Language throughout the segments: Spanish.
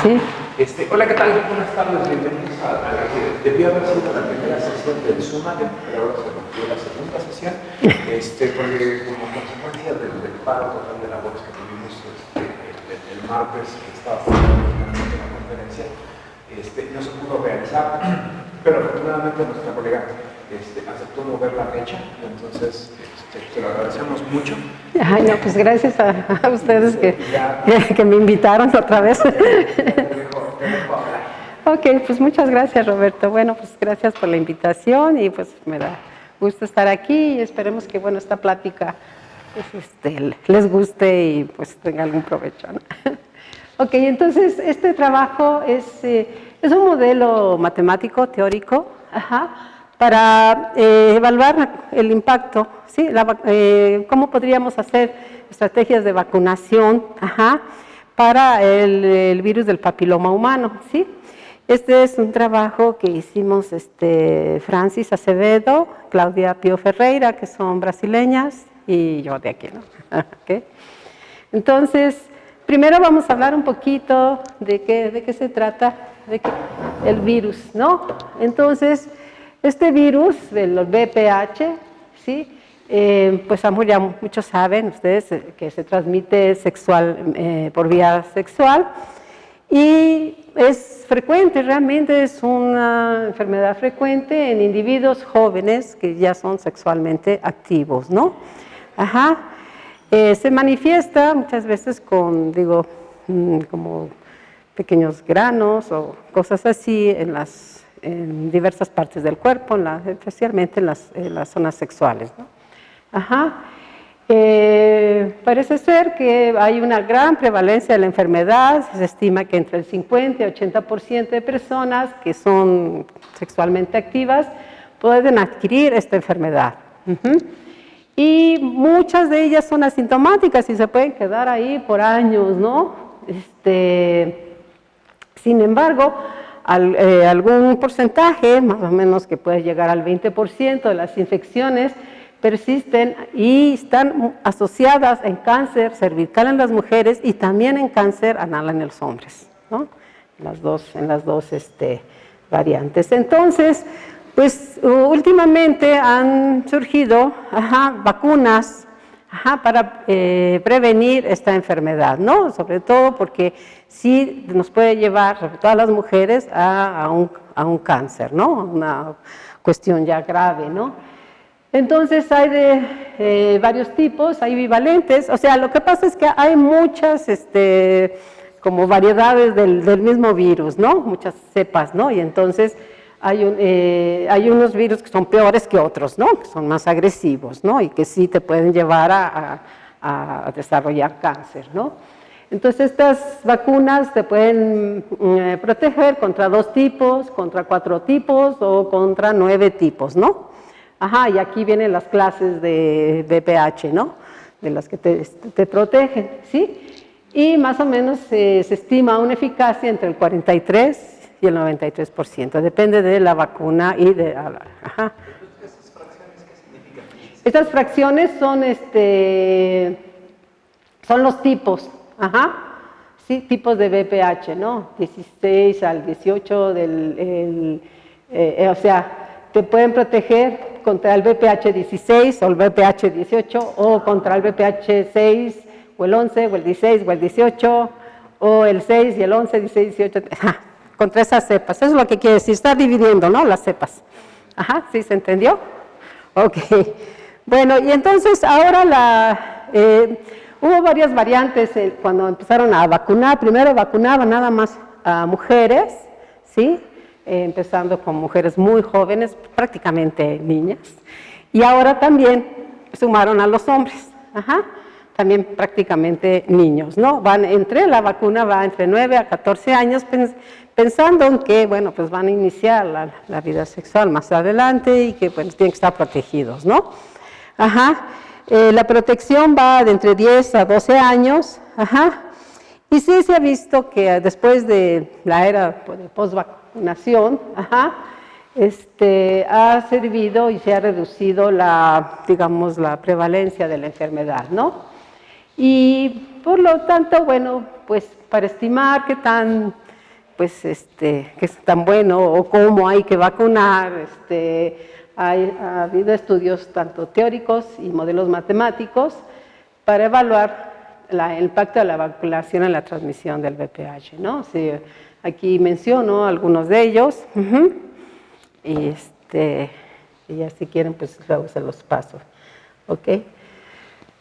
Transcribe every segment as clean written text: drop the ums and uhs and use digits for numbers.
Sí. Hola, ¿qué tal? Buenas tardes, bienvenidos a la que debió haber sido la primera sesión del Sumagen, pero ahora se rompió la segunda sesión, porque como consecuencia del paro total de labores que tuvimos el martes, que estaba finalmente la conferencia, no se pudo realizar, pero afortunadamente nuestra colega aceptó mover la fecha, entonces se lo agradecemos mucho. Ay, no, pues gracias a ustedes que me invitaron otra vez. Ok, pues muchas gracias, Roberto. Bueno, pues gracias por la invitación y pues me da gusto estar aquí y esperemos que, bueno, esta plática pues, les guste y pues tenga algún provecho, ¿no? Ok, entonces este trabajo es un modelo matemático, teórico, para evaluar el impacto, ¿sí? Cómo podríamos hacer estrategias de vacunación para el virus del papiloma humano, ¿sí? Este es un trabajo que hicimos Francis Acevedo, Claudia Pio Ferreira, que son brasileñas, y yo de aquí, ¿no? Okay. Entonces, primero vamos a hablar un poquito de qué se trata el virus, ¿no? Entonces, este virus, el VPH, ¿sí? Pues ya muchos saben ustedes que se transmite por vía sexual y es frecuente, realmente es una enfermedad frecuente en individuos jóvenes que ya son sexualmente activos, ¿no? Se manifiesta muchas veces con, como pequeños granos o cosas así en diversas partes del cuerpo, especialmente en las zonas sexuales, ¿no? Parece ser que hay una gran prevalencia de la enfermedad, se estima que entre el 50 y 80% de personas que son sexualmente activas pueden adquirir esta enfermedad. Y muchas de ellas son asintomáticas y se pueden quedar ahí por años, ¿no? Sin embargo, algún porcentaje, más o menos que puede llegar al 20% de las infecciones, persisten y están asociadas en cáncer cervical en las mujeres y también en cáncer anal en los hombres, ¿no? En las dos variantes. Entonces, pues últimamente han surgido vacunas para prevenir esta enfermedad, ¿no? Sobre todo porque sí nos puede llevar, sobre todo a las mujeres, a un cáncer, ¿no? Una cuestión ya grave, ¿no? Entonces hay de varios tipos, hay bivalentes, o sea, lo que pasa es que hay muchas como variedades del mismo virus, ¿no? Muchas cepas, ¿no? Y entonces hay unos virus que son peores que otros, ¿no? Que son más agresivos, ¿no? Y que sí te pueden llevar a desarrollar cáncer, ¿no? Entonces estas vacunas te pueden proteger contra 2 tipos, contra 4 tipos o contra 9 tipos, ¿no? Y aquí vienen las clases de VPH, ¿no? De las que te protegen, ¿sí? Y más o menos se estima una eficacia entre el 43 y el 93%, depende de la vacuna y de... ¿Esas fracciones qué significan? Estas fracciones son los tipos, sí, tipos de VPH, ¿no? 16 al 18 o sea, te pueden proteger contra el VPH 16 o el VPH 18 o contra el VPH 6 o el 11 o el 16 o el 18 o el 6 y el 11, 16, 18, contra esas cepas. Eso es lo que quiere decir, está dividiendo, ¿no? Las cepas. ¿Sí se entendió? Ok. Bueno, y entonces ahora hubo varias variantes cuando empezaron a vacunar. Primero vacunaban nada más a mujeres, ¿sí? Empezando con mujeres muy jóvenes, prácticamente niñas, y ahora también sumaron a los hombres, también prácticamente niños, ¿no? La vacuna va entre 9 a 14 años, pensando en que, bueno, pues van a iniciar la vida sexual más adelante y que, bueno, tienen que estar protegidos, ¿no? La protección va de entre 10 a 12 años, y sí se ha visto que después de la era de postvacunación, ha servido y se ha reducido la prevalencia de la enfermedad, ¿no? Y por lo tanto, bueno, pues para estimar qué tan pues, que es tan bueno, o cómo hay que vacunar. Ha habido estudios tanto teóricos y modelos matemáticos para evaluar el impacto de la vacunación en la transmisión del VPH, ¿no? Sí, aquí menciono algunos de ellos, y ya si quieren, pues luego se los paso, ¿ok?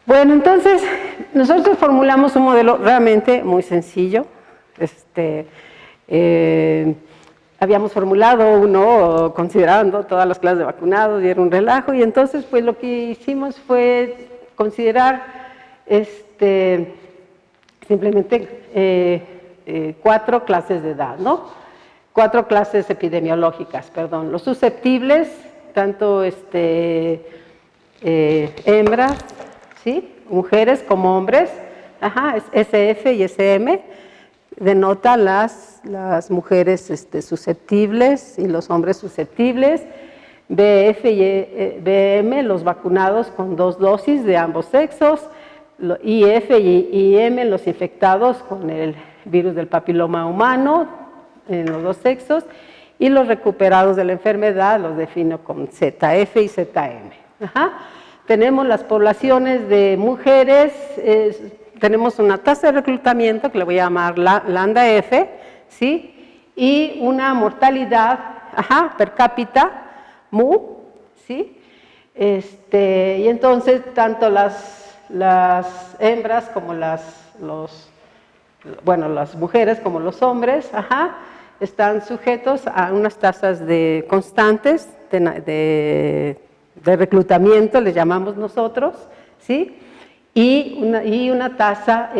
Bueno, entonces, nosotros formulamos un modelo realmente muy sencillo. Habíamos formulado uno considerando todas las clases de vacunados y era un relajo, y entonces pues lo que hicimos fue considerar simplemente 4 clases de edad, ¿no? 4 clases epidemiológicas, perdón. Los susceptibles, tanto hembras, ¿sí? Mujeres como hombres, es SF y SM, denota las mujeres susceptibles y los hombres susceptibles. BF y BM, los vacunados con 2 dosis de ambos sexos. IF y IM, los infectados con el virus del papiloma humano en los 2 sexos. Y los recuperados de la enfermedad los defino con ZF y ZM. Tenemos las poblaciones de mujeres. Tenemos una tasa de reclutamiento que le voy a llamar lambda F, ¿sí? Y una mortalidad per cápita, mu, ¿sí? Y entonces tanto las hembras como las mujeres como los hombres, están sujetos a unas tasas constantes de reclutamiento, les llamamos nosotros, ¿sí? Y una tasa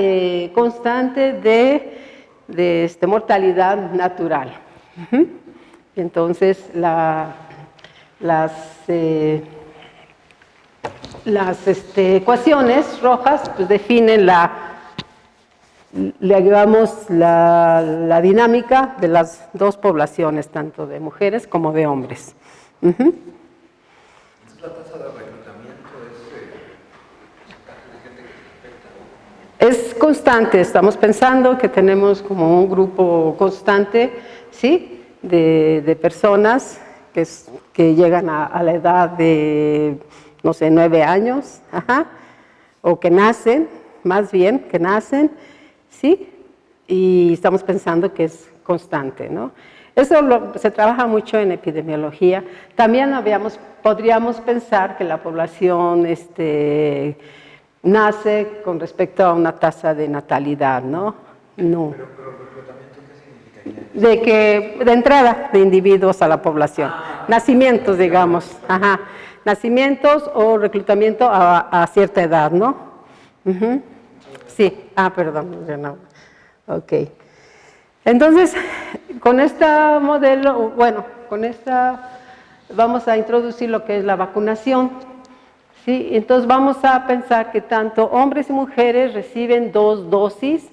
constante de mortalidad natural. Entonces, las ecuaciones rojas pues, definen la dinámica de las 2 poblaciones, tanto de mujeres como de hombres. Entonces, la tasa de reclutamiento es constante. Estamos pensando que tenemos como un grupo constante, ¿sí? de personas que llegan a la edad de, no sé, 9 años, o que nacen, más bien, que nacen, ¿sí? Y estamos pensando que es constante, ¿no? Eso se trabaja mucho en epidemiología. También podríamos pensar que la población nace con respecto a una tasa de natalidad, ¿no? No. Pero reclutamiento, ¿qué significaría? De entrada de individuos a la población. Nacimientos, digamos. Nacimientos o reclutamiento a cierta edad, ¿no? Sí. Perdón. Ok. Entonces, con este modelo, vamos a introducir lo que es la vacunación. ¿Sí? Entonces vamos a pensar que tanto hombres y mujeres reciben 2 dosis,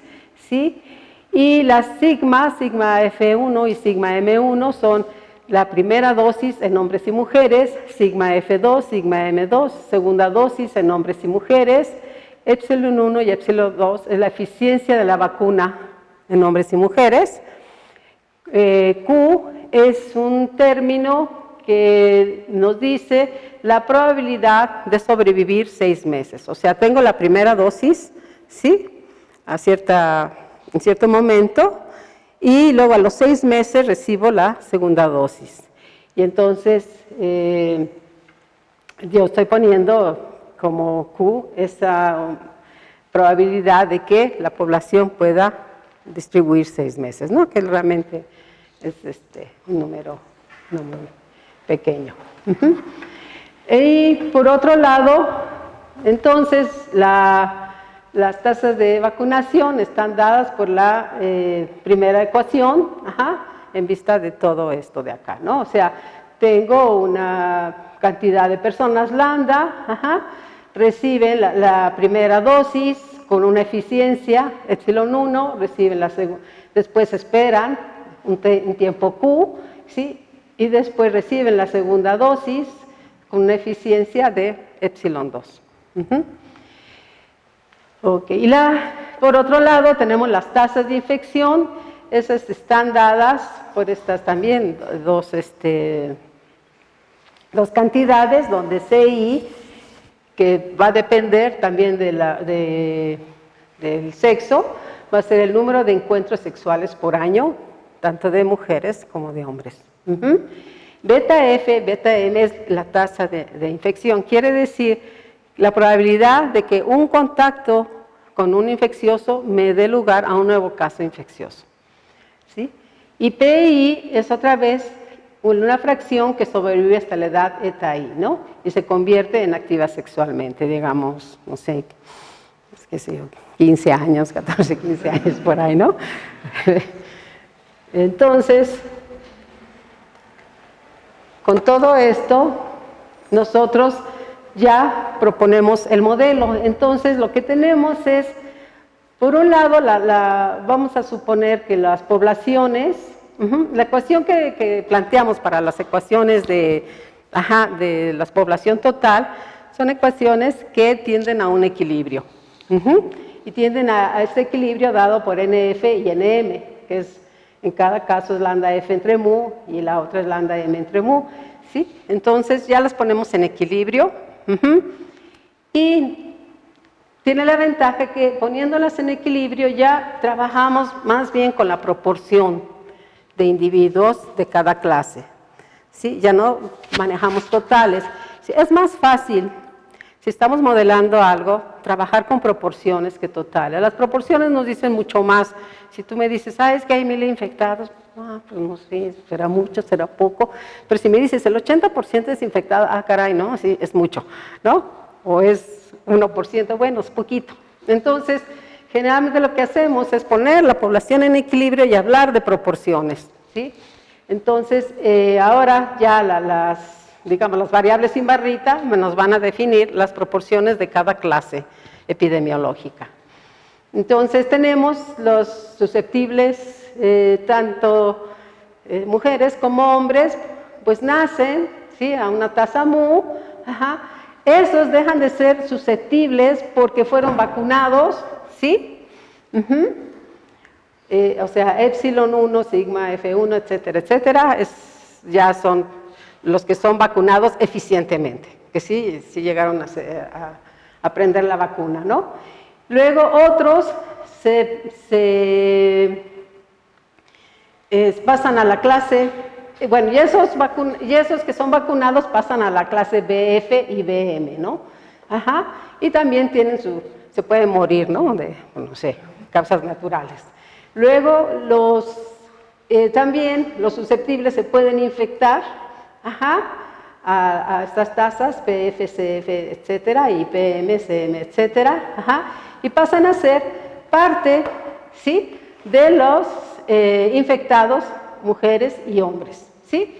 ¿sí? Y las sigma F1 y sigma M1 son la primera dosis en hombres y mujeres, sigma F2, sigma M2, segunda dosis en hombres y mujeres, epsilon 1 y epsilon 2 es la eficiencia de la vacuna en hombres y mujeres. Q es un término que nos dice la probabilidad de sobrevivir 6 meses. O sea, tengo la primera dosis, ¿sí? En cierto momento, y luego a los 6 meses recibo la segunda dosis. Y entonces, yo estoy poniendo como Q esa probabilidad de que la población pueda distribuir 6 meses, ¿no? Que realmente es un número pequeño. Y por otro lado, entonces, las tasas de vacunación están dadas por la primera ecuación, en vista de todo esto de acá, ¿no? O sea, tengo una cantidad de personas lambda, reciben la primera dosis con una eficiencia, epsilon 1, reciben la segunda, después esperan un tiempo Q, ¿sí? Y después reciben la segunda dosis con una eficiencia de epsilon 2. Ok, y por otro lado tenemos las tasas de infección. esas están dadas por estas también dos cantidades, donde CI, que va a depender también del sexo, va a ser el número de encuentros sexuales por año, tanto de mujeres como de hombres. Beta F, beta M es la tasa de infección. Quiere decir la probabilidad de que un contacto con un infeccioso me dé lugar a un nuevo caso infeccioso. ¿Sí? Y PI es otra vez una fracción que sobrevive hasta la edad eta I, ¿no? Y se convierte en activa sexualmente, digamos, no sé, qué sé yo, 15 años, 14, 15 años por ahí, ¿no? Entonces, con todo esto, nosotros ya proponemos el modelo. Entonces, lo que tenemos es, por un lado, vamos a suponer que las poblaciones, la ecuación que planteamos para las ecuaciones de la población total, son ecuaciones que tienden a un equilibrio. Y tienden a este equilibrio dado por NF y NM, que es, en cada caso es lambda F entre mu y la otra es lambda M entre mu. ¿Sí? Entonces ya las ponemos en equilibrio. Y tiene la ventaja que poniéndolas en equilibrio ya trabajamos más bien con la proporción de individuos de cada clase. ¿Sí? Ya no manejamos totales. ¿Sí? Es más fácil, si estamos modelando algo, trabajar con proporciones que totales. Las proporciones nos dicen mucho más. Si tú me dices, es que hay 1000 infectados, pues no sé, será mucho, será poco. Pero si me dices, el 80% es infectado, caray, no, sí, es mucho, ¿no? O es 1%, bueno, es poquito. Entonces, generalmente lo que hacemos es poner la población en equilibrio y hablar de proporciones, ¿sí? Entonces, ahora ya las variables sin barrita nos van a definir las proporciones de cada clase epidemiológica. Entonces, tenemos los susceptibles, tanto mujeres como hombres, pues nacen, ¿sí? A una tasa mu, esos dejan de ser susceptibles porque fueron vacunados, ¿sí? O sea, epsilon 1, sigma F1, etcétera, etcétera, ya son los que son vacunados eficientemente, que sí llegaron a prender la vacuna, ¿no? Luego otros pasan a la clase, bueno, y esos que son vacunados pasan a la clase BF y BM, ¿no? Y también se pueden morir, ¿no? De, no sé, causas naturales. Luego, también los susceptibles se pueden infectar, a estas tasas, PF, CF, etcétera, y PM, CM, etcétera, y pasan a ser parte, ¿sí? De los infectados, mujeres y hombres, ¿sí?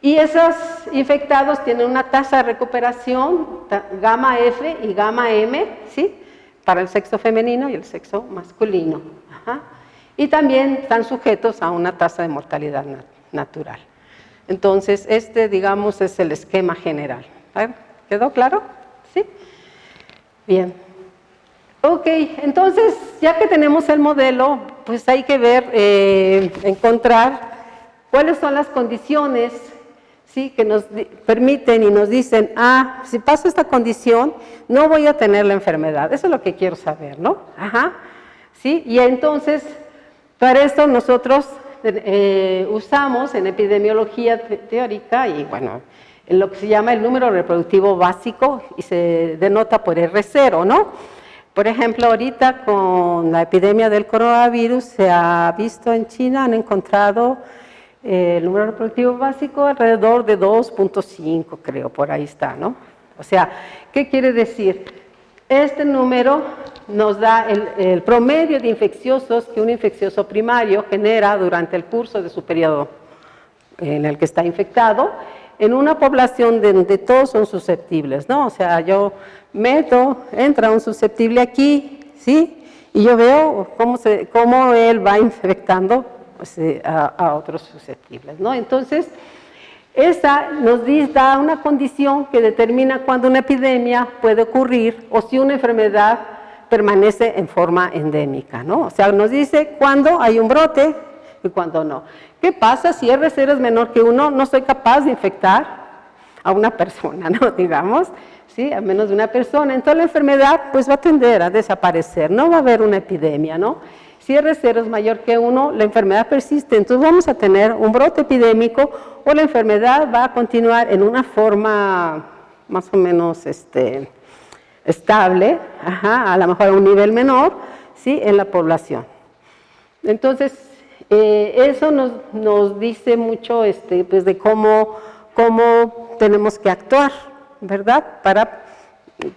Y esos infectados tienen una tasa de recuperación, gamma F y gamma M, ¿sí? Para el sexo femenino y el sexo masculino. Y también están sujetos a una tasa de mortalidad natural. Entonces, digamos, es el esquema general. ¿Quedó claro? ¿Sí? Bien. Ok, entonces, ya que tenemos el modelo, pues hay que ver, encontrar cuáles son las condiciones, ¿sí? Que nos permiten y nos dicen, si paso esta condición, no voy a tener la enfermedad. Eso es lo que quiero saber, ¿no? ¿Sí? Y entonces, para esto nosotros usamos en epidemiología teórica y bueno, en lo que se llama el número reproductivo básico y se denota por R0, ¿no? Por ejemplo, ahorita con la epidemia del coronavirus se ha visto en China, han encontrado el número reproductivo básico alrededor de 2.5, creo, por ahí está, ¿no? O sea, ¿qué quiere decir? Este número nos da el promedio de infecciosos que un infeccioso primario genera durante el curso de su periodo en el que está infectado, en una población donde todos son susceptibles, ¿no? O sea, yo entra un susceptible aquí, ¿sí? Y yo veo cómo él va infectando pues, a otros susceptibles, ¿no? Entonces, esa nos da una condición que determina cuándo una epidemia puede ocurrir o si una enfermedad permanece en forma endémica, ¿no? O sea, nos dice cuándo hay un brote y cuándo no. ¿Qué pasa si R0 es menor que 1? No soy capaz de infectar a una persona, ¿no? Digamos, ¿sí? A menos de una persona. Entonces la enfermedad pues va a tender a desaparecer, no va a haber una epidemia, ¿no? Si R0 es mayor que 1, la enfermedad persiste, entonces vamos a tener un brote epidémico o la enfermedad va a continuar en una forma más o menos estable, a lo mejor a un nivel menor, ¿sí? En la población. Entonces, eso nos dice mucho pues de cómo tenemos que actuar, ¿verdad? Para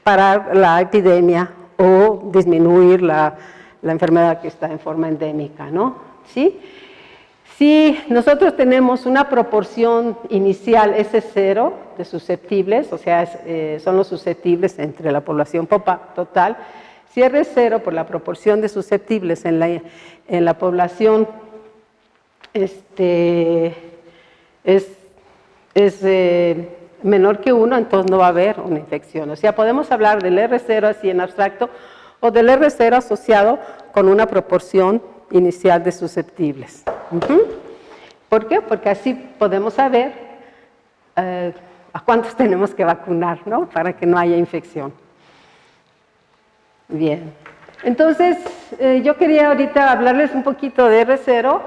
parar la epidemia o disminuir la enfermedad que está en forma endémica, ¿no? ¿Sí? Si nosotros tenemos una proporción inicial S0 de susceptibles, o sea, son los susceptibles entre la población total, si R0 por la proporción de susceptibles en la población es menor que 1, entonces no va a haber una infección. O sea, podemos hablar del R0 así en abstracto o del R0 asociado con una proporción inicial de susceptibles. ¿Por qué? Porque así podemos saber a cuántos tenemos que vacunar, ¿no? Para que no haya infección. Bien. Entonces, yo quería ahorita hablarles un poquito de R0.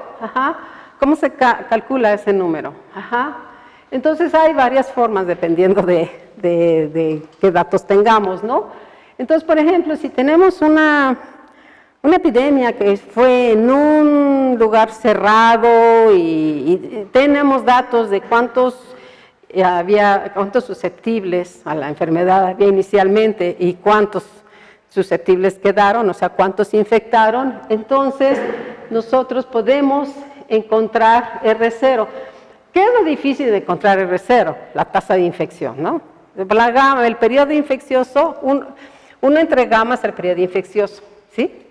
¿Cómo se calcula ese número? Entonces, hay varias formas dependiendo de qué datos tengamos, ¿no? Entonces, por ejemplo, si tenemos una epidemia que fue en un lugar cerrado y tenemos datos de cuántos susceptibles a la enfermedad había inicialmente y cuántos susceptibles quedaron, o sea, cuántos infectaron, entonces nosotros podemos encontrar R0. ¿Qué es lo difícil de encontrar R0? La tasa de infección, ¿no? La gamma, el periodo infeccioso, uno entre gamma es el periodo infeccioso, ¿sí?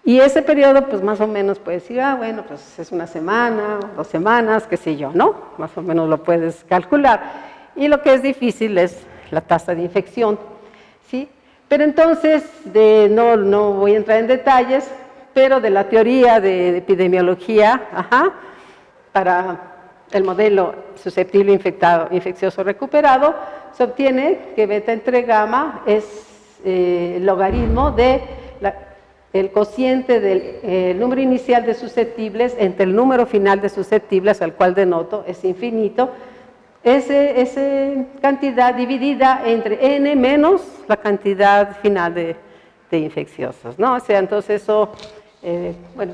Y ese periodo, pues más o menos puedes decir, bueno, pues es una semana, 2 semanas, qué sé yo, ¿no? Más o menos lo puedes calcular. Y lo que es difícil es la tasa de infección, ¿sí? Pero entonces, no voy a entrar en detalles, pero de la teoría de epidemiología, para el modelo susceptible infectado, infeccioso recuperado, se obtiene que beta entre gamma es el logaritmo de el cociente del número inicial de susceptibles entre el número final de susceptibles, al cual denoto, es infinito, esa cantidad dividida entre n menos la cantidad final de infecciosos, ¿no? O sea, entonces eso, bueno,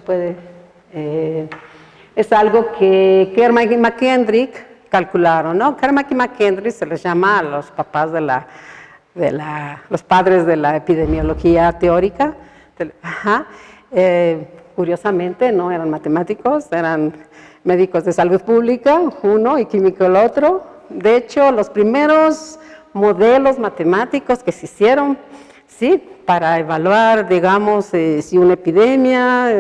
es algo que Kermack y McKendrick calcularon, ¿no? Kermack y McKendrick se les llama a los papás los padres de la epidemiología teórica. Curiosamente no eran matemáticos, eran médicos de salud pública, uno, y químico el otro. De hecho, los primeros modelos matemáticos que se hicieron, ¿sí? Para evaluar, digamos, si una epidemia,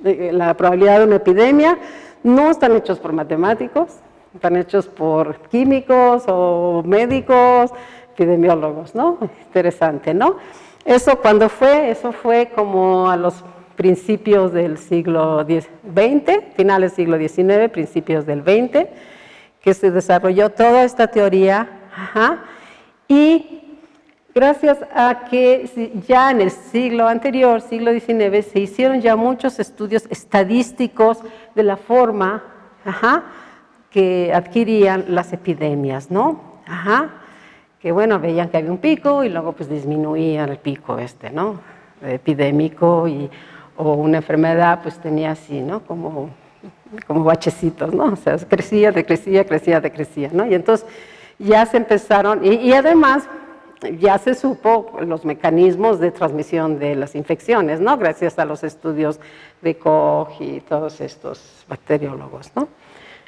la probabilidad de una epidemia, no están hechos por matemáticos, están hechos por químicos o médicos, epidemiólogos, ¿no? Interesante, ¿no? ¿Eso cuándo fue? Eso fue como a los principios del siglo XX, finales del siglo XIX, principios del XX, que se desarrolló toda esta teoría, y gracias a que ya en el siglo anterior, siglo XIX, se hicieron ya muchos estudios estadísticos de la forma que adquirían las epidemias, ¿no? Que bueno, veían que había un pico y luego pues disminuían el pico ¿no? Epidémico o una enfermedad pues tenía así, ¿no? Como bachecitos, ¿no? O sea, crecía, decrecía, ¿no? Y entonces ya se empezaron, y además ya se supo los mecanismos de transmisión de las infecciones, ¿no? Gracias a los estudios de Koch y todos estos bacteriólogos, ¿no?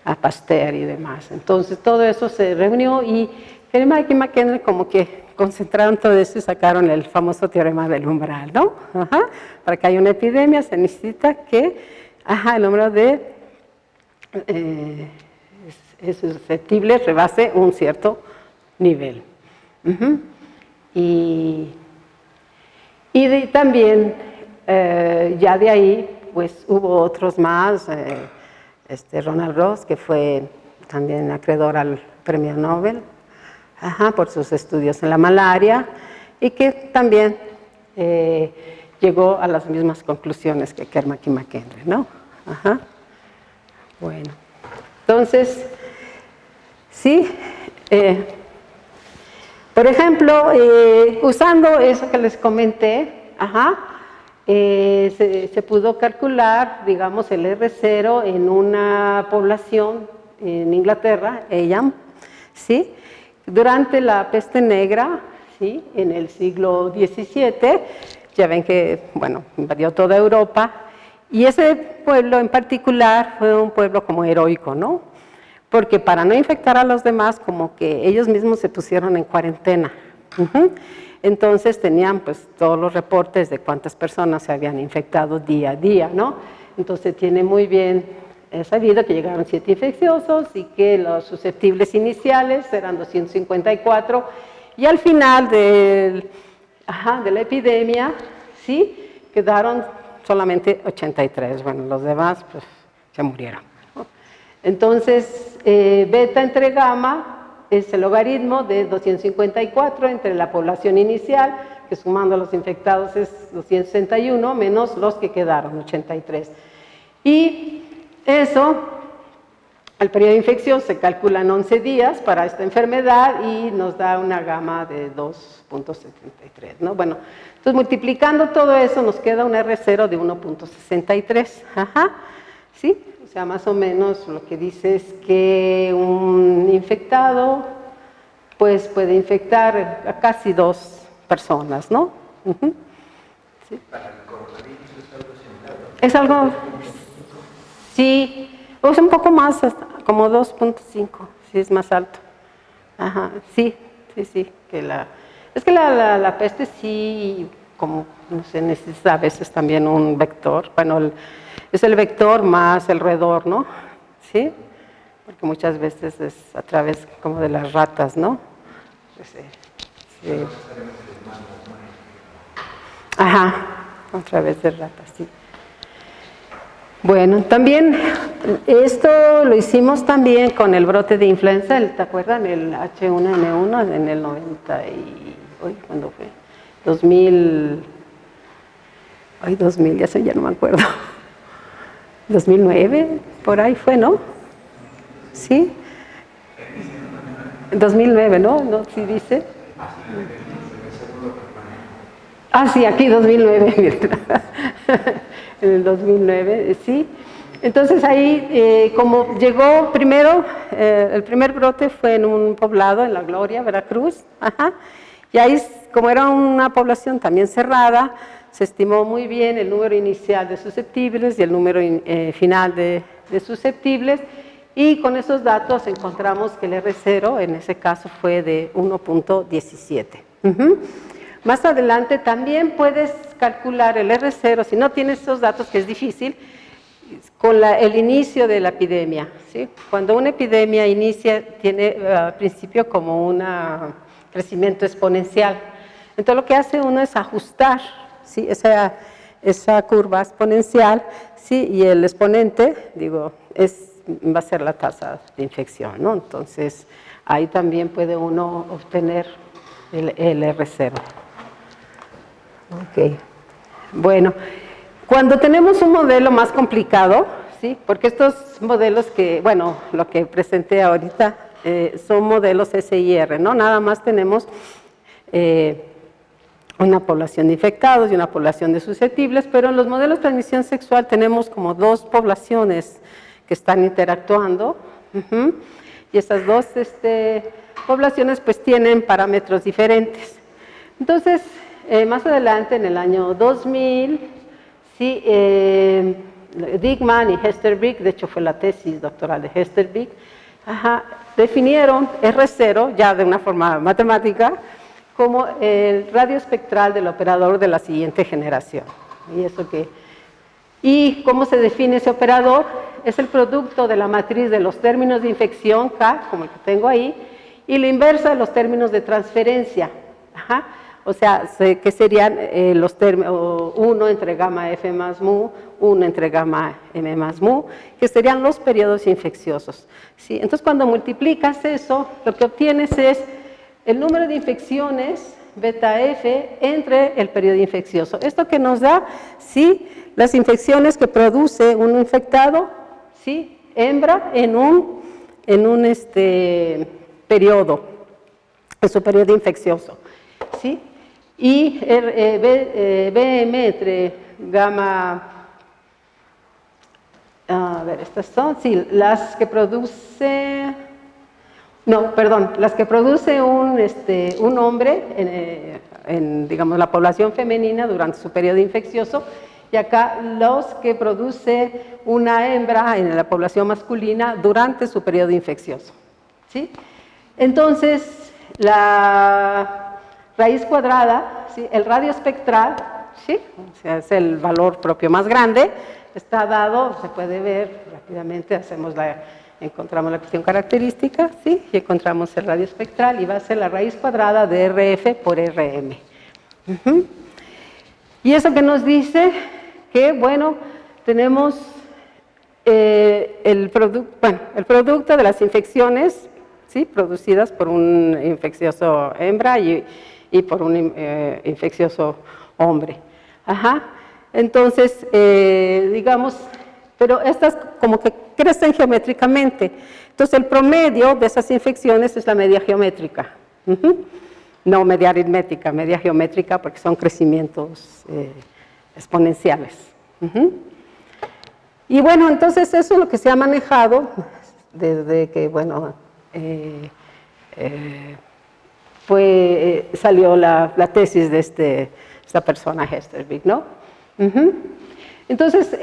A Pasteur y demás. Entonces todo eso se reunió y Kermack y McKendrick como que concentraron todo eso y sacaron el famoso teorema del umbral, ¿no? Para que haya una epidemia se necesita que el número de susceptibles rebase un cierto nivel. Y también ya de ahí pues hubo otros más, Ronald Ross, que fue también acreedor al premio Nobel, por sus estudios en la malaria, y que también llegó a las mismas conclusiones que Kermack y McHenry, ¿no? Bueno, entonces, sí, por ejemplo, usando eso que les comenté, se pudo calcular, digamos, el R0 en una población en Inglaterra, Eyam, ¿sí? Durante la peste negra, ¿sí? En el siglo XVII, ya ven que, bueno, invadió toda Europa, y ese pueblo en particular fue un pueblo como heroico, ¿no? Porque para no infectar a los demás, como que ellos mismos se pusieron en cuarentena. Entonces tenían pues todos los reportes de cuántas personas se habían infectado día a día, ¿no? Entonces tiene muy bien sabido que llegaron 7 infecciosos y que los susceptibles iniciales eran 254 y al final de la epidemia, ¿sí? Quedaron solamente 83. Bueno, los demás pues se murieron, ¿no? Entonces, beta entre gamma es el logaritmo de 254 entre la población inicial, que sumando a los infectados es 261, menos los que quedaron, 83. Y eso, el periodo de infección se calcula en 11 días para esta enfermedad y nos da una gamma de 2.73, ¿no? Bueno, entonces multiplicando todo eso nos queda un R0 de 1.63, ¿sí? O sea, más o menos lo que dice es que un infectado pues puede infectar a casi 2 personas, ¿no? ¿Sí? Para el coronavirus es algo similar, ¿no? Es algo, sí, es un poco más, como 2.5, sí es más alto. Sí, que es que la peste sí, como no sé, necesita a veces también un vector, bueno, es el vector más el roedor, ¿no? ¿Sí? Porque muchas veces es a través como de las ratas, ¿no? Sí. A través de ratas, sí. Bueno, también esto lo hicimos también con el brote de influenza, ¿te acuerdan? El H1N1 en el 90 y... ¿cuándo fue? 2000, ya no me acuerdo. 2009, por ahí fue, ¿no? ¿Sí? 2009, ¿no? ¿No? ¿Sí dice? Sí, aquí 2009. En el 2009, sí. Entonces ahí, como llegó primero, el primer brote fue en un poblado, en La Gloria, Veracruz, y ahí, como era una población también cerrada, se estimó muy bien el número inicial de susceptibles y el número final de susceptibles, y con esos datos encontramos que el R0 en ese caso fue de 1.17. Más adelante también puedes calcular el R0, si no tienes esos datos, que es difícil, con el inicio de la epidemia, ¿sí? Cuando una epidemia inicia, tiene al principio como un crecimiento exponencial. Entonces lo que hace uno es ajustar, ¿sí? esa curva exponencial, ¿sí? Y el exponente, digo, va a ser la tasa de infección, ¿no? Entonces ahí también puede uno obtener el R0. Ok, bueno, cuando tenemos un modelo más complicado, ¿sí? Porque estos modelos que, bueno, lo que presenté ahorita son modelos SIR, ¿no? Nada más tenemos una población de infectados y una población de susceptibles, pero en los modelos de transmisión sexual tenemos como 2 poblaciones que están interactuando, y estas 2 poblaciones pues tienen parámetros diferentes. Entonces, más adelante, en el año 2000, sí, Dickman y Hesterbeek, de hecho fue la tesis doctoral de Hesterbeek, definieron R0, ya de una forma matemática, como el radio espectral del operador de la siguiente generación. ¿Y cómo se define ese operador? Es el producto de la matriz de los términos de infección, K, como el que tengo ahí, y la inversa de los términos de transferencia. o sea, que serían los términos 1 entre gamma F más mu, 1 entre gamma M más mu, que serían los periodos infecciosos. ¿Sí? Entonces, cuando multiplicas eso, lo que obtienes es el número de infecciones beta F entre el periodo infeccioso. Esto que nos da, ¿sí?, las infecciones que produce un infectado, ¿sí?, hembra en un periodo, en su periodo infeccioso, ¿sí? Y BM entre gamma, a ver, estas son, sí, las que produce, no, perdón, las que produce un hombre en, digamos, la población femenina durante su periodo infeccioso, y acá los que produce una hembra en la población masculina durante su periodo infeccioso, ¿sí? Entonces, la raíz cuadrada, ¿sí?, el radio espectral, ¿sí?, o sea, es el valor propio más grande, está dado, se puede ver rápidamente, encontramos la cuestión característica, ¿sí?, y encontramos el radio espectral, y va a ser la raíz cuadrada de RF por RM. Y eso que nos dice que, bueno, tenemos el producto de las infecciones, ¿sí?, producidas por un infeccioso hembra y por un infeccioso hombre. Entonces, digamos, pero estas como que crecen geométricamente. Entonces, el promedio de esas infecciones es la media geométrica. No media aritmética, media geométrica, porque son crecimientos exponenciales. Y bueno, entonces eso es lo que se ha manejado desde que, bueno, salió la tesis de esta persona, Hesterbeek, ¿no? Entonces,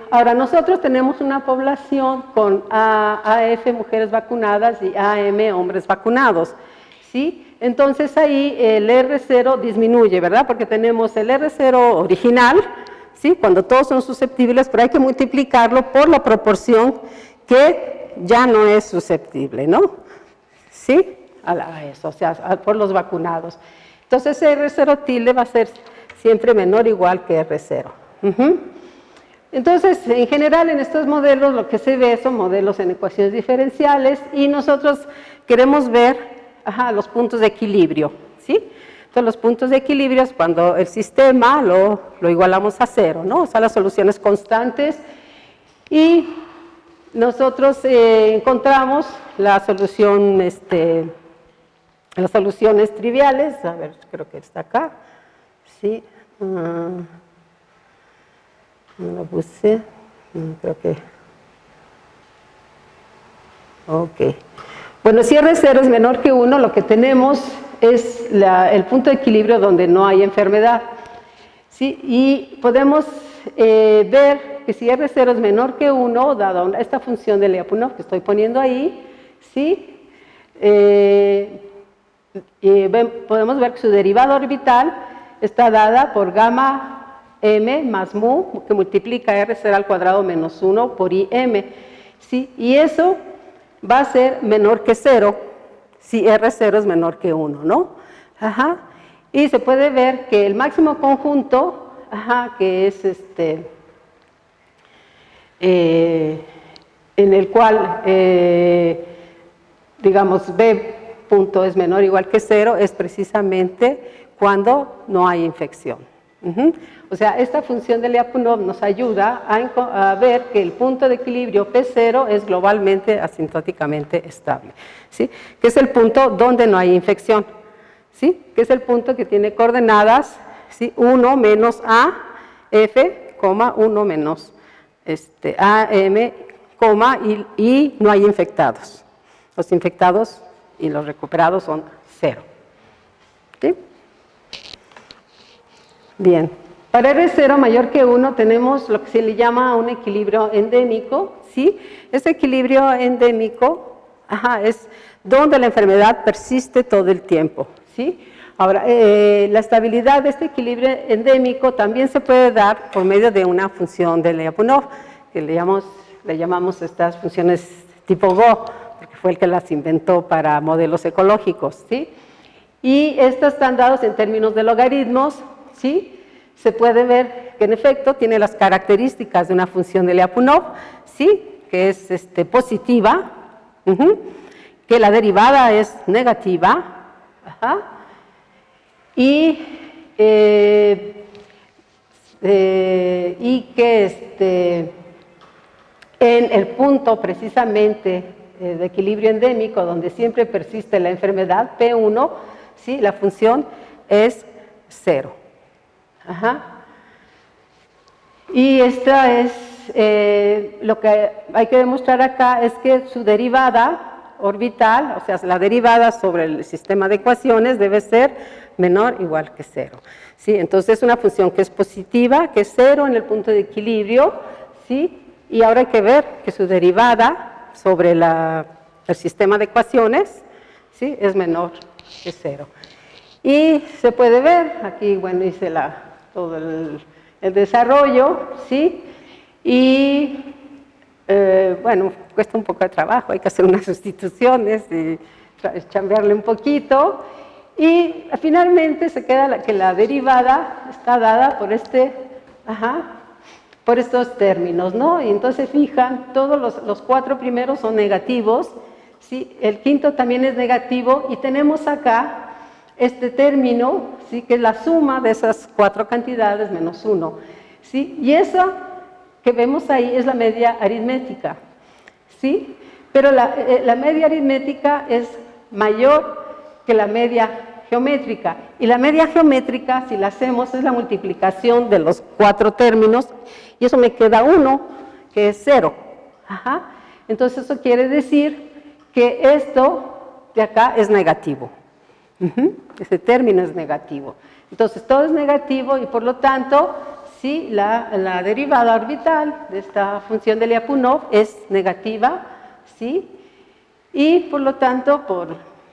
ahora nosotros tenemos una población con AF mujeres vacunadas y AM hombres vacunados, ¿sí? Entonces ahí el R0 disminuye, ¿verdad? Porque tenemos el R0 original, ¿sí?, cuando todos son susceptibles, pero hay que multiplicarlo por la proporción que ya no es susceptible, ¿no? ¿Sí? A eso, o sea, por los vacunados. Entonces R0 tilde va a ser siempre menor o igual que R0. Entonces, en general, en estos modelos lo que se ve son modelos en ecuaciones diferenciales y nosotros queremos ver los puntos de equilibrio, ¿sí? Entonces, los puntos de equilibrio es cuando el sistema lo igualamos a cero, ¿no? O sea, las soluciones constantes, y nosotros encontramos la solución, las soluciones triviales, a ver, creo que está acá, ¿sí? No lo puse, creo que, ok. Bueno, si R0 es menor que 1, lo que tenemos es el punto de equilibrio donde no hay enfermedad, ¿sí? Y podemos ver que si R0 es menor que 1, dado esta función de Lyapunov que estoy poniendo ahí, ¿sí?, podemos ver que su derivada orbital está dada por gamma m más mu, que multiplica R0 al cuadrado menos 1 por IM, ¿sí? Y eso va a ser menor que 0 si R0 es menor que 1, ¿no? Y se puede ver que el máximo conjunto, que es en el cual, digamos, B punto es menor o igual que 0, es precisamente cuando no hay infección. O sea, esta función de Lyapunov nos ayuda a ver que el punto de equilibrio P0 es globalmente asintóticamente estable, ¿sí?, que es el punto donde no hay infección, ¿sí?, que es el punto que tiene coordenadas, ¿sí?, 1 menos A, F, 1 menos AM, y no hay infectados. Los infectados y los recuperados son 0. ¿Sí? Bien. Para R0 mayor que 1 tenemos lo que se le llama un equilibrio endémico, ¿sí? Ese equilibrio endémico es donde la enfermedad persiste todo el tiempo, ¿sí? Ahora, la estabilidad de este equilibrio endémico también se puede dar por medio de una función de Lyapunov, que le llamamos estas funciones tipo Go, porque fue el que las inventó para modelos ecológicos, ¿sí? Y estos están dados en términos de logaritmos, ¿sí? Se puede ver que en efecto tiene las características de una función de Lyapunov, ¿sí? Que es positiva, que la derivada es negativa, y que en el punto precisamente de equilibrio endémico, donde siempre persiste la enfermedad, P1, ¿sí? La función es 0. Y esta es, lo que hay que demostrar acá es que su derivada orbital, o sea, la derivada sobre el sistema de ecuaciones debe ser menor o igual que 0. ¿Sí? Entonces es una función que es positiva, que es 0 en el punto de equilibrio, ¿sí? Y ahora hay que ver que su derivada sobre el sistema de ecuaciones, ¿sí? Es menor que 0. Y se puede ver, aquí, bueno, hice todo el desarrollo, ¿sí? Y, bueno, cuesta un poco de trabajo, hay que hacer unas sustituciones y chambearle un poquito. Y finalmente se queda que la derivada está dada por por estos términos, ¿no? Y entonces fijan, todos los 4 primeros son negativos, ¿sí? El quinto también es negativo y tenemos acá este término, ¿sí? Que es la suma de esas 4 cantidades menos 1, ¿sí? Y esa que vemos ahí es la media aritmética, ¿sí? Pero la media aritmética es mayor que la media geométrica. Y la media geométrica, si la hacemos, es la multiplicación de los 4 términos, y eso me queda 1, que es 0. Entonces eso quiere decir que esto de acá es negativo. Ese término es negativo. Entonces todo es negativo y por lo tanto, sí, la derivada orbital de esta función de Lyapunov es negativa, ¿sí? Y por lo tanto, por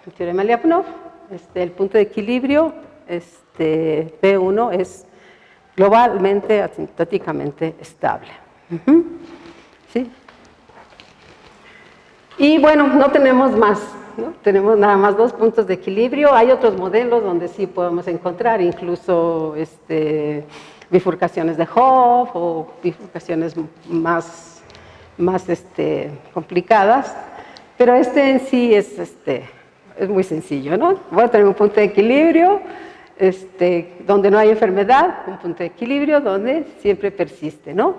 el teorema de Lyapunov, el punto de equilibrio, P1 es globalmente, asintóticamente estable. ¿Sí? Y bueno, no tenemos más, ¿no? Tenemos nada más 2 puntos de equilibrio. Hay otros modelos donde sí podemos encontrar incluso bifurcaciones de Hopf o bifurcaciones más complicadas, pero en sí es muy sencillo, ¿no? Voy a tener un punto de equilibrio donde no hay enfermedad, un punto de equilibrio donde siempre persiste, ¿no?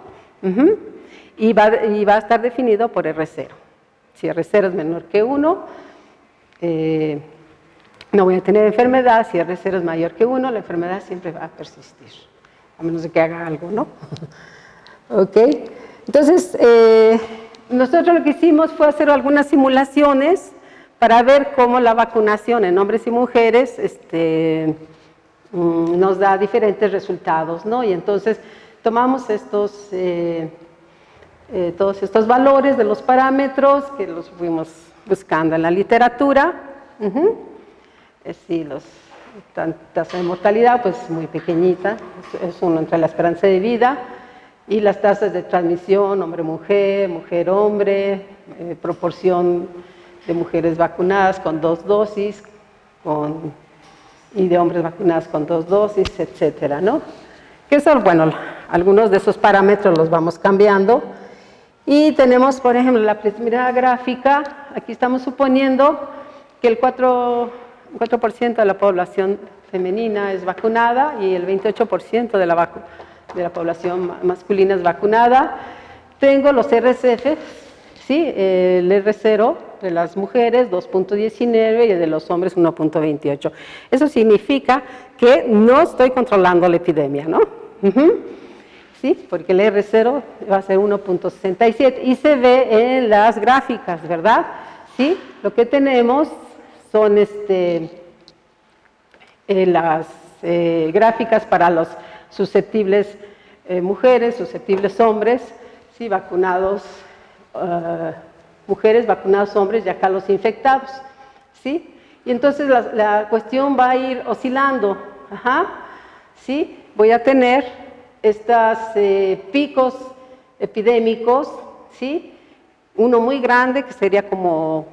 Y va a estar definido por R0. Si R0 es menor que 1, no voy a tener enfermedad. Si R0 es mayor que 1, la enfermedad siempre va a persistir, a menos de que haga algo, ¿no? Ok. Entonces, nosotros lo que hicimos fue hacer algunas simulaciones para ver cómo la vacunación en hombres y mujeres nos da diferentes resultados, ¿no? Y entonces tomamos todos estos valores de los parámetros que los fuimos buscando en la literatura. Sí, tasa de mortalidad, pues muy pequeñita, es 1 entre la esperanza de vida, y las tasas de transmisión, hombre-mujer, mujer-hombre, proporción de mujeres vacunadas con 2 dosis, y de hombres vacunados con 2 dosis, etcétera, ¿no? Que son, bueno, algunos de esos parámetros los vamos cambiando. Y tenemos, por ejemplo, la primera gráfica, aquí estamos suponiendo que el 4% de la población femenina es vacunada y el 28% de la población masculina es vacunada. Tengo los RCF, ¿sí? El R0 de las mujeres 2.19 y el de los hombres 1.28. Eso significa que no estoy controlando la epidemia, ¿no? ¿Sí? Porque el R0 va a ser 1.67 y se ve en las gráficas, ¿verdad? ¿Sí? Lo que tenemos son las gráficas para los susceptibles mujeres, susceptibles hombres, ¿sí? Vacunados mujeres, vacunados hombres y acá los infectados, ¿sí? Y entonces la cuestión va a ir oscilando, ¿sí? Voy a tener estos picos epidémicos, ¿sí? Uno muy grande que sería como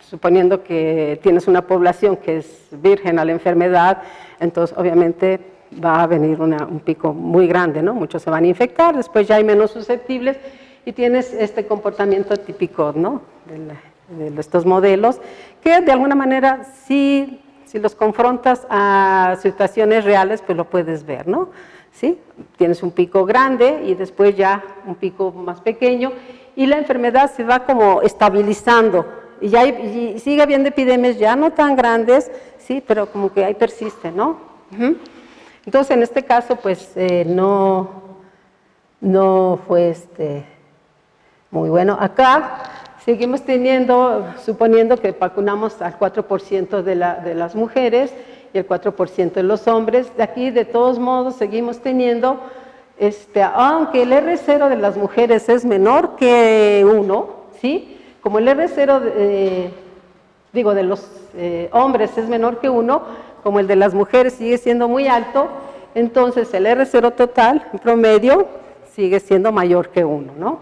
suponiendo que tienes una población que es virgen a la enfermedad, entonces obviamente va a venir un pico muy grande, ¿no? Muchos se van a infectar, después ya hay menos susceptibles y tienes este comportamiento típico, ¿no? De estos modelos, que de alguna manera si los confrontas a situaciones reales, pues lo puedes ver, ¿no? ¿Sí? Tienes un pico grande y después ya un pico más pequeño y la enfermedad se va como estabilizando y sigue habiendo epidemias ya no tan grandes, sí, pero como que ahí persiste, ¿no? Entonces en este caso pues no fue muy bueno. Acá seguimos teniendo, suponiendo que vacunamos al 4% de las mujeres y el 4% de los hombres. De aquí, de todos modos, seguimos teniendo, aunque el R0 de las mujeres es menor que 1, ¿sí? Como el R0, de los hombres es menor que 1, como el de las mujeres sigue siendo muy alto, entonces el R0 total, en promedio, sigue siendo mayor que 1, ¿no?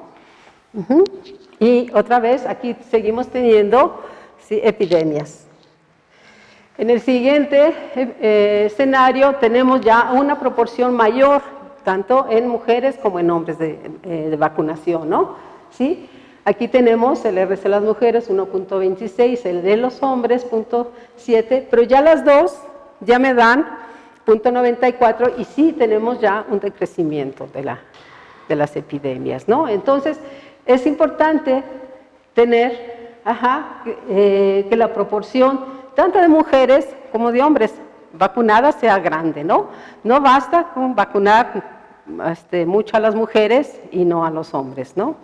Y otra vez, aquí seguimos teniendo, ¿sí?, epidemias. En el siguiente escenario tenemos ya una proporción mayor, tanto en mujeres como en hombres de vacunación, ¿no? ¿Sí? Aquí tenemos el RC de las mujeres 1.26, el de los hombres 0.7, pero ya las dos ya me dan 0.94 y sí tenemos ya un decrecimiento de las epidemias, ¿no? Entonces, es importante tener que la proporción tanto de mujeres como de hombres vacunadas sea grande, ¿no? No basta con vacunar mucho a las mujeres y no a los hombres, ¿no?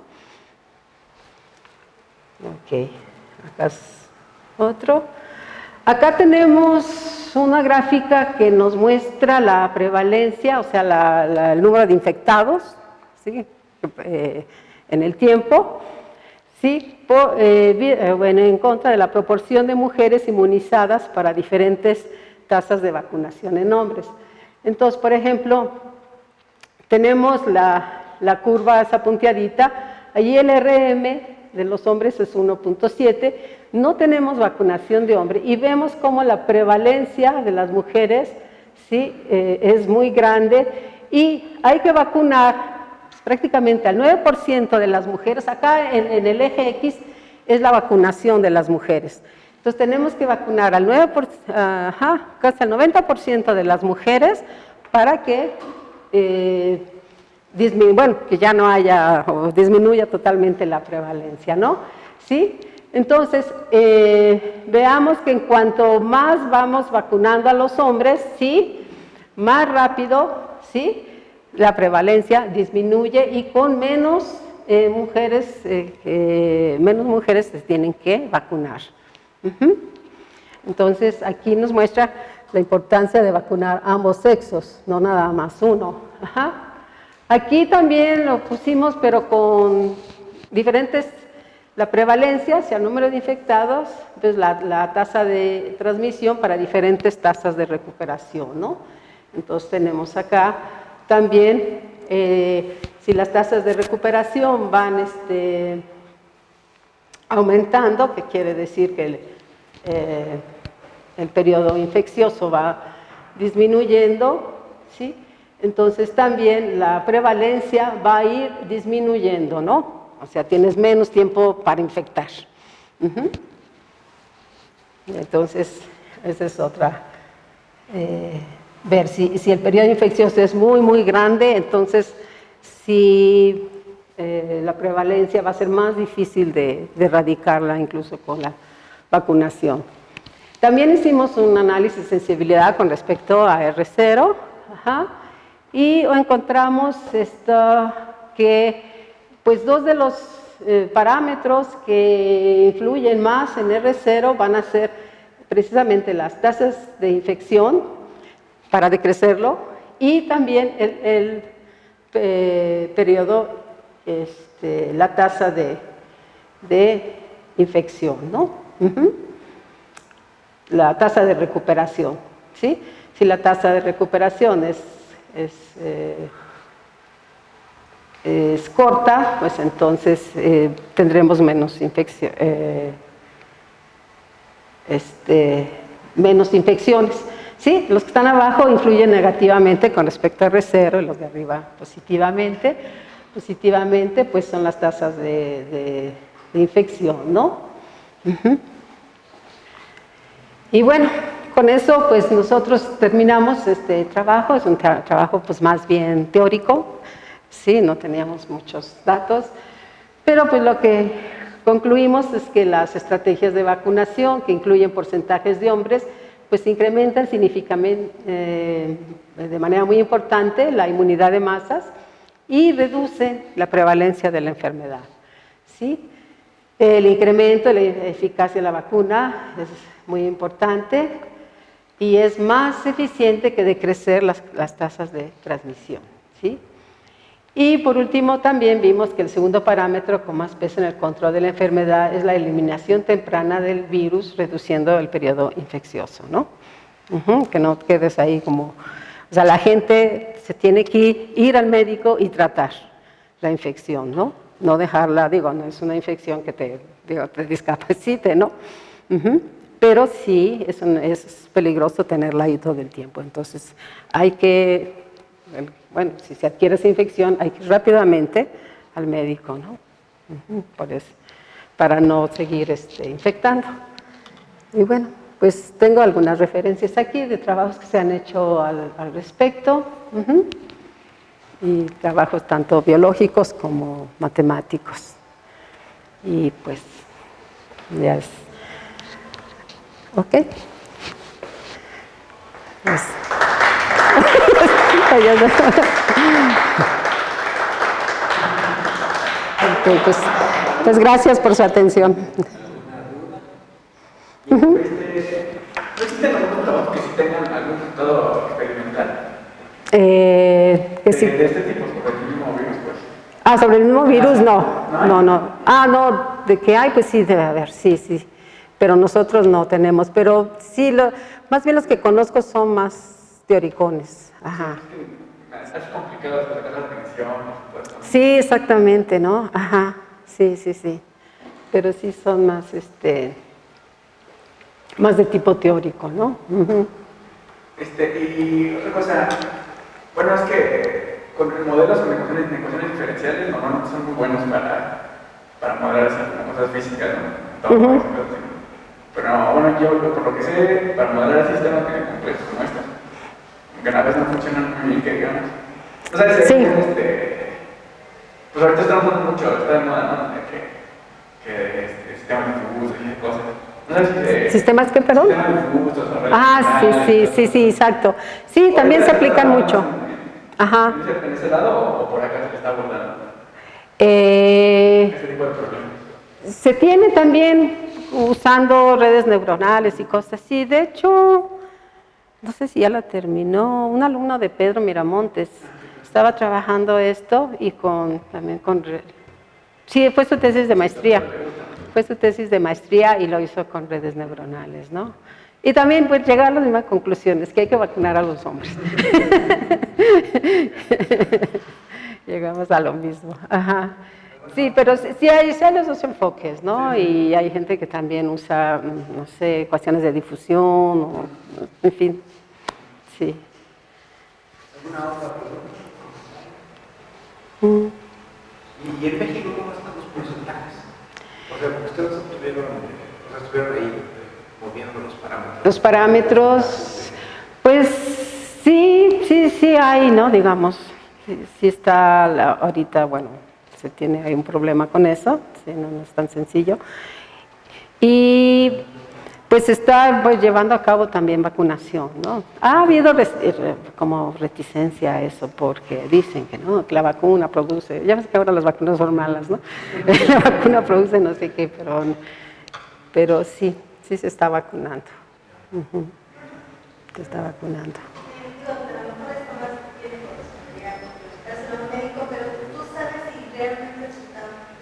Ok, acá es otro. Acá tenemos una gráfica que nos muestra la prevalencia, o sea, el número de infectados, ¿sí?, en el tiempo, ¿sí?, en contra de la proporción de mujeres inmunizadas para diferentes tasas de vacunación en hombres. Entonces, por ejemplo, tenemos la curva esa punteadita, allí el RM de los hombres es 1.7, no tenemos vacunación de hombres y vemos cómo la prevalencia de las mujeres, ¿sí?, es muy grande y hay que vacunar prácticamente al 9% de las mujeres. Acá en el eje X es la vacunación de las mujeres. Entonces tenemos que vacunar al 9%, casi al 90% de las mujeres para que que ya no haya o disminuya totalmente la prevalencia, ¿no? ¿Sí? Entonces, veamos que en cuanto más vamos vacunando a los hombres, ¿sí?, más rápido, ¿sí?, la prevalencia disminuye y con menos mujeres se tienen que vacunar. Entonces, aquí nos muestra la importancia de vacunar ambos sexos, no nada más uno. Aquí también lo pusimos, pero con diferentes, la prevalencia, o sea, el número de infectados, entonces la tasa de transmisión para diferentes tasas de recuperación, ¿no? Entonces tenemos acá también, si las tasas de recuperación van aumentando, que quiere decir que el periodo infeccioso va disminuyendo, ¿sí?, entonces también la prevalencia va a ir disminuyendo, ¿no? O sea, tienes menos tiempo para infectar. Entonces, esa es otra. Ver si el periodo infeccioso es muy, muy grande, entonces si la prevalencia va a ser más difícil de erradicarla incluso con la vacunación. También hicimos un análisis de sensibilidad con respecto a R0, y encontramos que pues dos de los parámetros que influyen más en R0 van a ser precisamente las tasas de infección para decrecerlo y también el periodo, la tasa de infección, ¿no? La tasa de recuperación, ¿sí? Si la tasa de recuperación es corta, pues entonces tendremos menos infección, menos infecciones. ¿Sí? Los que están abajo influyen negativamente con respecto al R0 y los de arriba positivamente. Positivamente, pues son las tasas de infección, ¿no? Y bueno, con eso pues nosotros terminamos este trabajo, es un trabajo pues más bien teórico, sí, no teníamos muchos datos, pero pues lo que concluimos es que las estrategias de vacunación que incluyen porcentajes de hombres pues incrementan significativamente, de manera muy importante la inmunidad de masas y reducen la prevalencia de la enfermedad, ¿sí? El incremento de la eficacia de la vacuna es muy importante y es más eficiente que decrecer las tasas de transmisión, ¿sí? Y por último también vimos que el segundo parámetro con más peso en el control de la enfermedad es la eliminación temprana del virus, reduciendo el periodo infeccioso, ¿no? Que no quedes ahí como... O sea, la gente se tiene que ir al médico y tratar la infección, ¿no? No dejarla, digo, no es una infección que te discapacite, ¿no? Pero sí es peligroso tenerla ahí todo el tiempo. Entonces, hay que, bueno, si se adquiere esa infección, hay que ir rápidamente al médico, ¿no? Por eso, para no seguir infectando. Y bueno, pues tengo algunas referencias aquí de trabajos que se han hecho al respecto. Y trabajos tanto biológicos como matemáticos. Y pues, ya es. ¿Ok? Pues, okay, pues gracias por su atención. ¿No existen algunos trabajos que sí tengan algún resultado experimental? Que sí. De este tipo, sobre el mismo virus, pues. Ah, sobre el mismo virus, no. Ah, no, de que hay, pues sí debe haber, sí. Pero nosotros no tenemos, pero sí, más bien los que conozco son más teoricones. Ajá. Es complicado sacar la atención, sí, exactamente, ¿no? Ajá, sí. Pero sí son más, más de tipo teórico, ¿no? Y otra cosa, bueno, es que con modelos con ecuaciones diferenciales normalmente son muy buenos para modelar así cosas físicas, ¿no? Pero bueno, yo por lo que sé, para modelar sistemas tan complejos como estos, que a veces no funcionan muy bien, que digamos. O sea, sí. Pues ahorita estamos dando mucho, está de moda, ¿no? Que sistemas difusos y cosas. No sé si ¿Sistemas qué, perdón? Sistemas difusos, sí, exacto. Sí, también se aplican mucho. Ajá. ¿En ese lado o por acá se le está abordando? Ese tipo de problemas. Se tiene también usando redes neuronales y cosas así. De hecho, no sé si ya la terminó, un alumno de Pedro Miramontes estaba trabajando esto y también con... Sí, fue su tesis de maestría. Fue su tesis de maestría y lo hizo con redes neuronales, ¿no? Y también pues llegar a las mismas conclusiones, que hay que vacunar a los hombres. Llegamos a lo mismo. Ajá. Sí, pero sí hay los dos enfoques, ¿no? Y hay gente que también usa, no sé, ecuaciones de difusión, o, en fin, sí. ¿Alguna otra pregunta? ¿Y en México cómo están los porcentajes? O sea, ustedes estuvieron ahí moviendo los parámetros. Los parámetros, pues sí hay, ¿no? Digamos, sí está ahorita, bueno, se tiene ahí un problema con eso, ¿sí? No es tan sencillo. Y pues está llevando a cabo también vacunación, ¿no? Ha habido como reticencia a eso porque dicen que no, que la vacuna produce, ya ves que ahora las vacunas son malas, ¿no? La vacuna produce no sé qué, pero sí se está vacunando. Se está vacunando.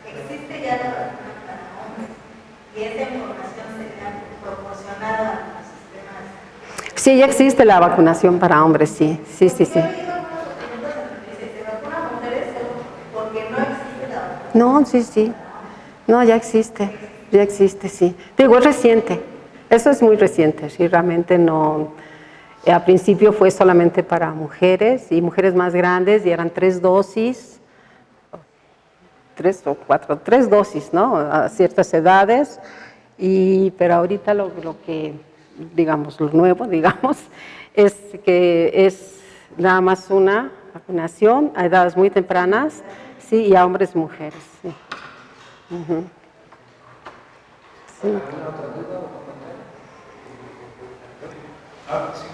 Existe ya la vacuna para hombres y esa información sería proporcionada a los sistemas. Sí, ya existe la vacunación para hombres, sí. Yo he oído algunos documentos en los que dice, se vacunan mujeres porque no existe la vacuna. No, sí. No, ya existe, sí. Digo, es reciente. Eso es muy reciente, sí, realmente no. Al principio fue solamente para mujeres y mujeres más grandes y eran 3 dosis, 3 o 4, 3 dosis, ¿no? A ciertas edades, pero ahorita lo que, digamos, lo nuevo, digamos, es que es nada más una vacunación a edades muy tempranas, sí, y a hombres y mujeres, sí. Ujú. Sí. Sí.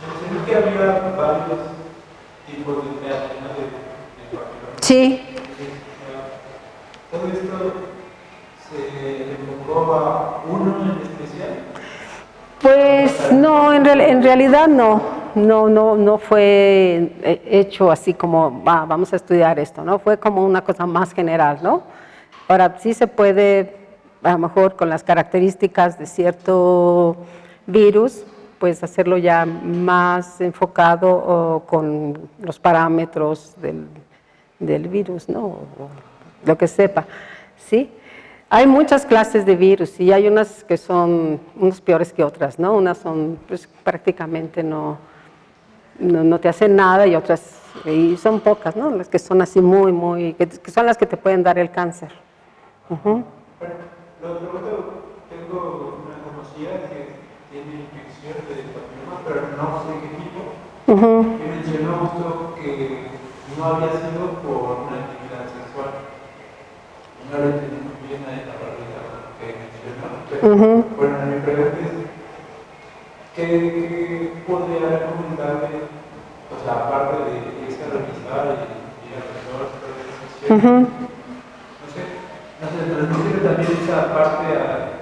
Mencioné que había varios tipos de neatina de papiloma. Sí. ¿Todo esto se enfocó a uno en especial? Pues no, en realidad no fue hecho así como, vamos a estudiar esto, ¿no? Fue como una cosa más general, ¿no? Ahora sí se puede, a lo mejor con las características de cierto virus, pues hacerlo ya más enfocado o con los parámetros del virus, ¿no? O lo que sepa, ¿sí? Hay muchas clases de virus y hay unas que son unas peores que otras, ¿no? Unas son, pues prácticamente no te hacen nada y otras, y son pocas, ¿no? Las que son así que son las que te pueden dar el cáncer. Bueno, lo pregunto, tengo una conocida que tiene infección de papiloma, pero no sé qué tipo. Y mencionó justo que no había sido por una actividad sexual. No lo entendí muy bien a la barriga que mencionó, pero bueno, mi pregunta es, ¿qué podría recomendarle, o sea, aparte de irse a revisar y ir a todas esas no sé, transmitir también esa parte a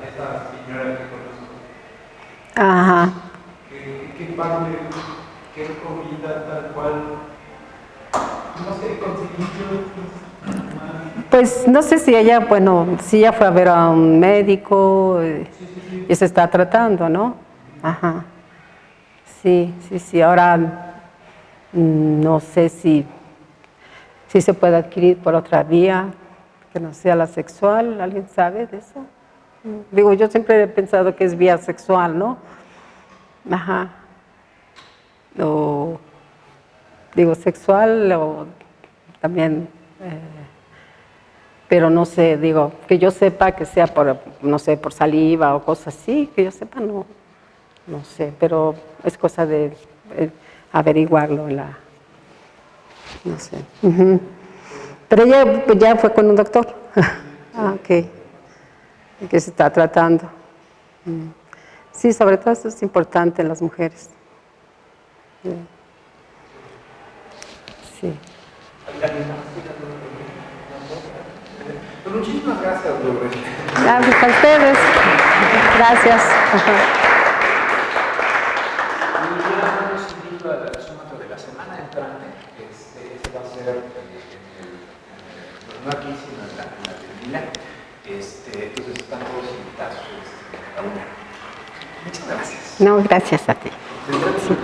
esa señora que conozco? Ajá. ¿Qué parte, qué comida tal cual, no sé, consejillos más? Pues no sé si ella, bueno, si ella fue a ver a un médico y se está tratando, ¿no? Ajá. Sí. Ahora no sé si se puede adquirir por otra vía que no sea la sexual. ¿Alguien sabe de eso? Digo, yo siempre he pensado que es vía sexual, ¿no? Ajá. O, digo, sexual o también, pero no sé, digo, que yo sepa que sea por, no sé, por saliva o cosas así, que yo sepa, no sé, pero es cosa de averiguarlo no sé. Pero ella pues, ya fue con un doctor. Ok. Que se está tratando. Sí, sobre todo eso es importante en las mujeres. Sí. Pues muchísimas gracias, Lourdes. Gracias a ustedes. Gracias. Y ya damos inicio al resúmato de la semana entrante. Este va a ser no aquí, sino en la terminal. Entonces están todos invitados a una. Muchas gracias. No, gracias a ti. Sí.